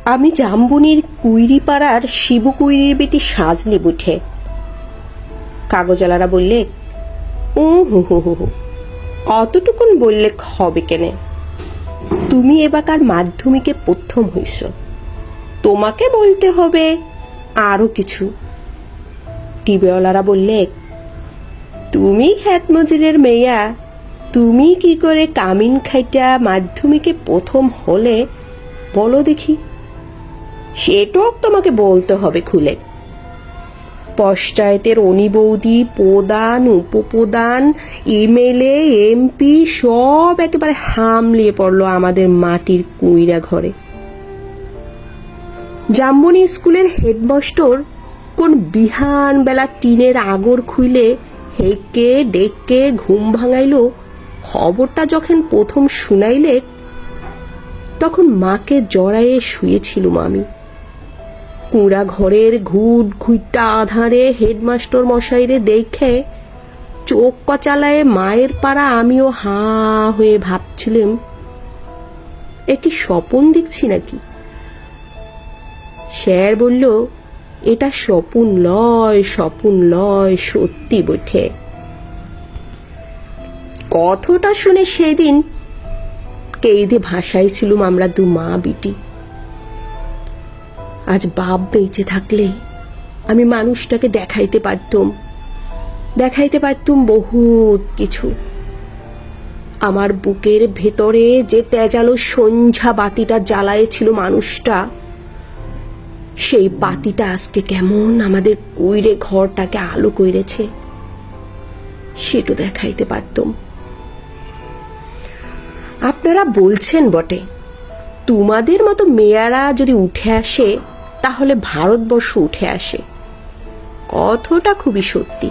আমি জাম্বুনির কুইরিপাড়ার শিবু কুইরির বেটি সাজলি বুঠে। কাগজওয়ালারা বললে, হু হু হু হু, অতটুকুন বললে হবে কেনে? তুমি এবাকার মাধ্যমিকে প্রথম হইছ, তোমাকে বলতে হবে আরো কিছু। টিবেওয়ালারা বললে, তুমি খ্যাত মজুরের মেয়া, তুমি কি করে কামিন খাইটা মাধ্যমিকে প্রথম হলে বলো দেখি, সেটাও তোমাকে বলতে হবে খুলে। পঞ্চায়েতের অনিবৌদি, প্রধান, উপপ্রধান, এমএলএ, এমপি সব একেবারে হামলিয়ে পড়লো আমাদের মাটির কুইরা ঘরে। জাম্বনি স্কুলের হেডমাস্টার কোন বিহান বেলা টিনের আগর খুইলে হেঁকে ডেকে ঘুম ভাঙাইল, খবরটা যখন প্রথম শুনাইলে তখন মাকে জড়ায়ে শুয়েছিলুম আমি। কুঁড়া ঘরের ঘুট ঘুইটা আধারে হেডমাস্টার মশাইরে দেখে চোখ কচালায় মায়ের পাড়া আমিও হাঁ হয়ে ভাবছিলাম, একটি স্বপন দেখছি নাকি? স্যার বলল, এটা স্বপন লয়, স্বপন লয়, সত্যি বটে। কথাটা শুনে সেদিন কেঁদে ভাসাইছিলুম আমরা দু মা বিটি। আজ বাপ বেঁচে থাকলে আমি মানুষটাকে দেখাইতে পারতুম বহুত কিছু। আমার বুকের ভেতরে যে তেজালো সন্ধ্যা বাতিটা জ্বালায়েছিল মানুষটা, সেই বাতিটা আজকে কেমন আমাদের কইরে ঘরটাকে আলো কইরেছে, সেটা দেখাইতে পারতুম। আপনারা বলছেন বটে, তোমাদের মতো মেয়েরা যদি উঠে আসে তাহলে ভারতবর্ষ উঠে আসে। কথাটা খুবই সত্যি,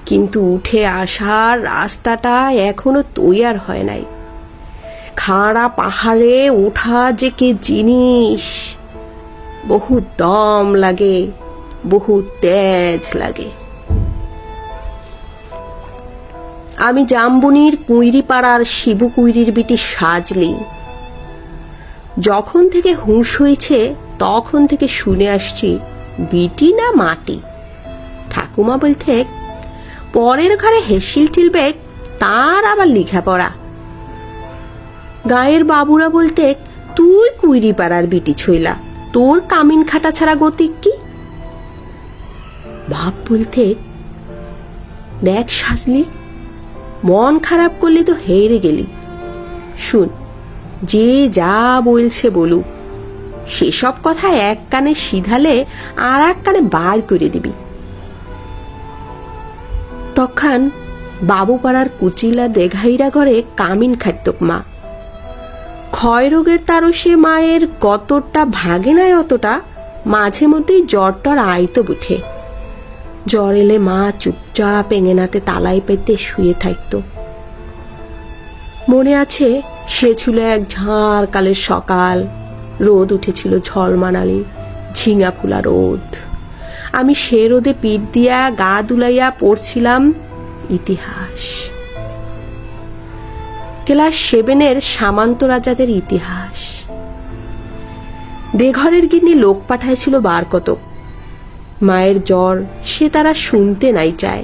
কিন্তু উঠে আসার রাস্তাটা এখনো তৈয়ার হয় নাই। খাড়া পাহাড়ে ওঠা যে কি জিনিস, বহু দম লাগে, বহু তেজ লাগে। আমি জাম্বুনির কুইরিপাড়ার শিবু কুইরির বিটি সাজলি। যখন থেকে হুঁশ হয়েছে তখন থেকে শুনে আসছি, বিটি না মাটি। ঠাকুমা বলতে, পরের ঘরে হেসিল টিলবে, তার আবার লেখাপড়া। গায়ের বাবুরা বলতে, তুই কুইরিপাড়ার বিটি ছইলা, তোর কামিন খাটা ছাড়া গতিক কি? বাপ বলতে, দেখ সাজলি, মন খারাপ করলে তো হেরে গেলি। শুন, যে যা বলছে বলুক, সেসব কথা এক কানে সিধালে আর এক কানে বার করে দিবি। তখন বাবুপাড়ার কুচিলা দেঘাইরা ঘরে কামিন খাটতক মা। ক্ষয় রোগের তারসে মায়ের কতটা ভাগে নাই অতটা, মাঝে মধ্যেই জ্বর টর আইতো বুঠে। জ্বর এলে মা চুপচাপ এঙেনাতে তালাই পেতে শুয়ে থাকতো। মনে আছে, সে ছিল এক ঝাড় কালের সকাল, রোদ উঠেছিল ঝলমানালি, ঝিঙা ফুলা রোদ। আমি সে রোদে পিঠ দিয়া গা দুলাইয়া পড়ছিলাম ইতিহাস, ক্লাস 7-এর সামান্ত রাজাদের ইতিহাস। দেঘরের গিন্নি লোক পাঠাইছিল বার কতক। মায়ের জ্বর সে তারা শুনতে নাই চায়।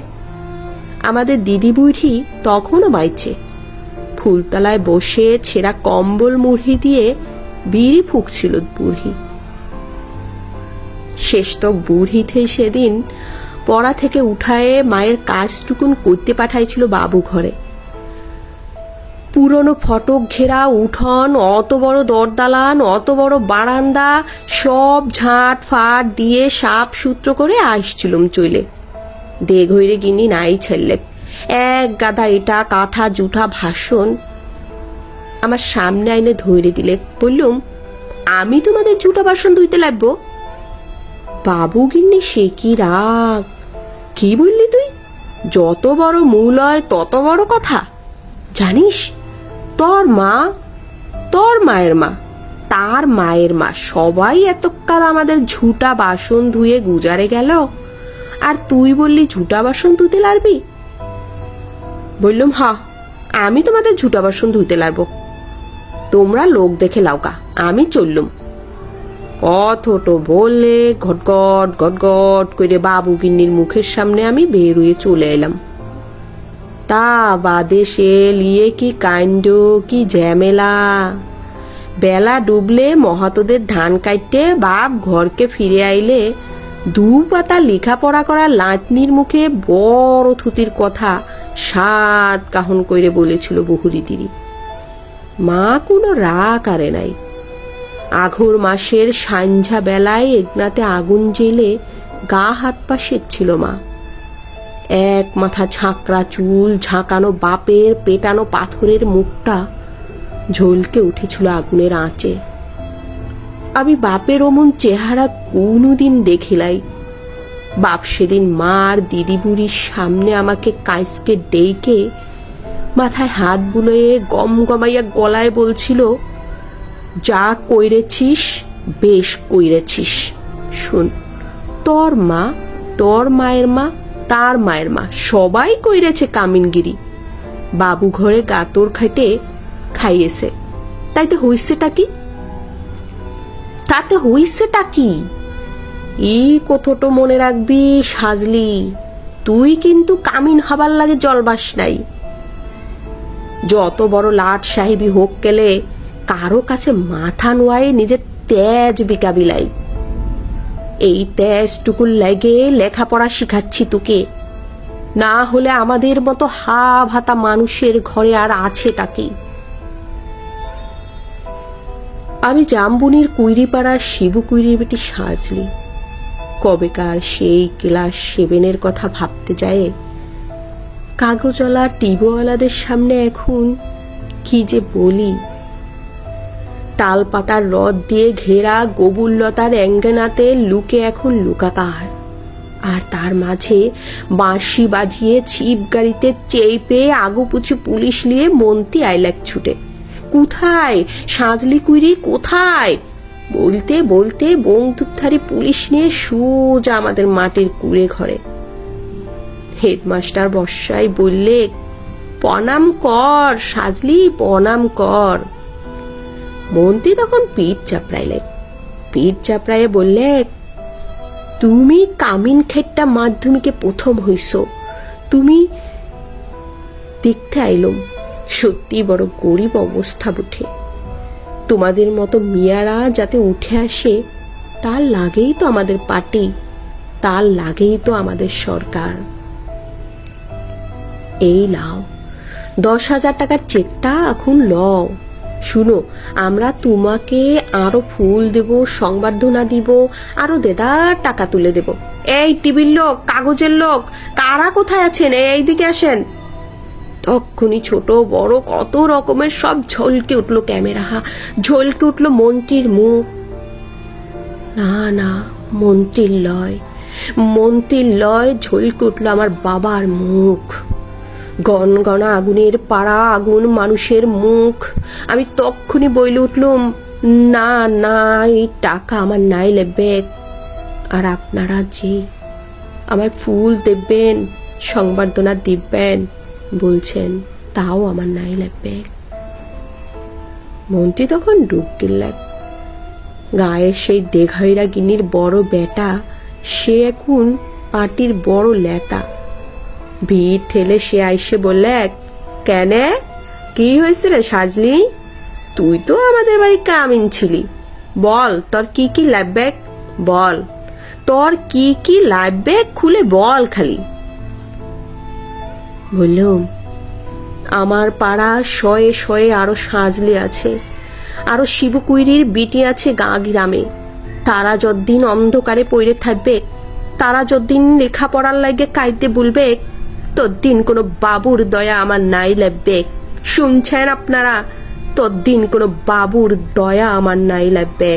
আমাদের দিদি বুড়ি তখনও বাইছে, ফুলতলায় বসে ছেঁড়া কম্বল মুড়ি দিয়ে বিড়ি ফুঁকছিল বুড়ি। শেষতক বুড়িতে সেদিন পড়া থেকে উঠায়ে মায়ের কাজটুকুন করতে পাঠাইছিল বাবু ঘরে। পুরনো ফটক ঘেরা উঠোন, অত বড় দরদালান, অত বড় বারান্দা, সব ঝাঁট ফাট দিয়ে সাপ সূত্র করে আসছিলুম চলে। দেঘ হইরে গিনি নাই ছেলে, এক গাদা এটা কাঠা জুঠা ভাষণ আমার সামনে আইনে ধরে দিলে। বললুম, আমি তোমাদের জুটা বাসন ধুইতে লাগবো? বাবু গিন্নি সে কি রাগ! কি বললি তুই? যত বড় মূল হয় তত বড় কথা। জানিস, তোর মা, তোর মায়ের মা, তার মায়ের মা সবাই এতকাল আমাদের ঝুটা বাসন ধুয়ে গুজারে গেল, আর তুই বললি ঝুটা বাসন ধুতে লারবি? বললুম, হা, আমি তোমাদের ঝুটা বাসন ধুইতে লারবো। তোমরা লোক দেখে লাউকা, আমি চললুম। অথট বললে ঘটঘট ঘটঘট করে বাবু গিন্নির মুখের সামনে আমি বের হয়ে চলে এলাম। তা বাদে সে লিয়ে কি কাণ্ড, কি ঝামেলা। বেলা ডুবলে মহাতোদের ধান কাটতে বাপ ঘরকে ফিরে আইলে 2 পাতা লেখাপড়া করা লাতনির মুখে বড় থুতির কথা 7 কাহন কইরে বলেছিল বহুরি তিরি। মা কোনো রাগ আরে নাই। আঘর মাসের সাঞ্ঝা বেলায় এগনাতে আগুন জেলে গা হাত পা সেঁকছিল মা। এক মাথা ঝাঁকড়া চুল ঝাঁকানো বাপের পেটানো পাথরের মুখটা ঝলকে উঠেছিল আগুনের আঁচে। আমি বাপের অমন চেহারা কোনোদিন দেখিলাই। বাপ সেদিন মার দিদি বুড়ির সামনে আমাকে কাইসকে ডেকে মাথায় হাত বুলিয়ে গম গমাইয়া গলায় বলছিল, যা কইরেছিস বেশ কইরেছিস। শুন, তোর মা, তোর মায়ের মা, তার মায়ের মা সবাই কইরেছে কামিনগিরি। বাবু ঘরে গাতর খাইটে খাইয়েছে, তাইতে হইছেটা কি? তাতে হইছেটা কি? এই কথাটো মনে রাখবি সাজলি, তুই কিন্তু কামিন হবার লাগে জলবাস নাই। যত বড় লাট সাহেবী হোক গেলে কারো কাছে মাথা নোয়ায় নিজের তেজ বিকাবিলাই। এই তেজটুকুর লাগে লেখাপড়া শিখাচ্ছি তোকে, না হলে আমাদের মতো হা ভাতা মানুষের ঘরে আর আছেটা কি? আমি জামবুনির কুইরিপাড়ার শিবু কুইরির বেটি সাজলি কবেকার সেই ক্লাস 7 কথা ভাবতে যায় কাগজওয়ালা টিবওয়ালাদের সামনে এখন কি যে বলি। তাল পাতার রদ দিয়ে ঘেরা গবুল্লতার অ্যাঙ্গেনাতে লুকে এখন লুকাকার, আর তার মাঝে বাঁশি বাজিয়ে ছিপ গাড়িতে চেপে আগুপুচু পুলিশ নিয়ে মন্ত্রী আইলাক ছুটে। কোথায় সাজলি কুইরি, কোথায়? বলতে বলতে বন্দুকধারী পুলিশ নিয়ে সোজা আমাদের মাটির কুড়ে ঘরে। হেডমাস্টার বর্ষাই বললে, প্রণাম কর সাজলি, প্রণাম কর। মন্ত্রী তখন পিঠ চাপড়াইলে, পিঠ চাপড়াইয়ে বললে, তুমি কামিন খেট্টা মাধ্যমিকে প্রথম হইছ, তুমি দেখতে আইলম। সত্যি বড় গরিব অবস্থা উঠে। তোমাদের মতো মিয়ারা যাতে উঠে আসে তার লাগেই তো আমাদের পার্টি, তার লাগেই তো আমাদের সরকার। এই লাও 10,000 টাকার চেকটা এখন লও। শুনো, আমরা তোমাকে আরো ফুল দেব, সংবর্ধনা দিব, আরো দেদার টাকা তুলে দেব। এই টিভির লোক, কাগজের লোক, কারা কোথায় আছেন? এইদিকে আসেন। তখনই ছোট বড় কত রকমের সব ঝলকে উঠলো ক্যামেরা, ঝলকে উঠলো মন্ত্রীর মুখ। না না, মন্ত্রীর লয়, মন্ত্রীর লয়, ঝলকে উঠলো আমার বাবার মুখ। গনগনা আগুনের পাড়া, আগুন মানুষের মুখ। আমি তখনই বইলে উঠলুম, না না, এই টাকা আমার নাই লাগবে। আর আপনারা যে আমায় ফুল দেবেন, সংবর্ধনা দিবেন বলছেন, তাও আমার নাই লাগবে। মন্ত্রী তখন ডুব দিলেন। গায়ের সেই দেঘাইরা গিন্নির বড় বেটা, সে এখন পার্টির বড় লেতা। ভিড় ঠেলে সে আইসে বললে, কেনে, কি হয়েছে রে সাজলি? তুই তো আমাদের বাড়ি কামিন ছিলি, বল তোর কি কি লাগবে, বল তোর কি কি লাগবে, খুলে বল খালি। বললুম, আমার পাড়া শয়ে শয়ে আরো সাজলি আছে, আরো শিবু কুইরির বিটি আছে গা গ্রামে। তারা যতদিন অন্ধকারে পড়ে থাকবে, তারা যতদিন লেখাপড়ার লাগে কাইতে বলবে, ততদিন কোনো বাবুর দয়া আমার নাই লাগবে। শুনছেন আপনারা? ততদিন কোনো বাবুর দয়া আমার নাই লাগবে।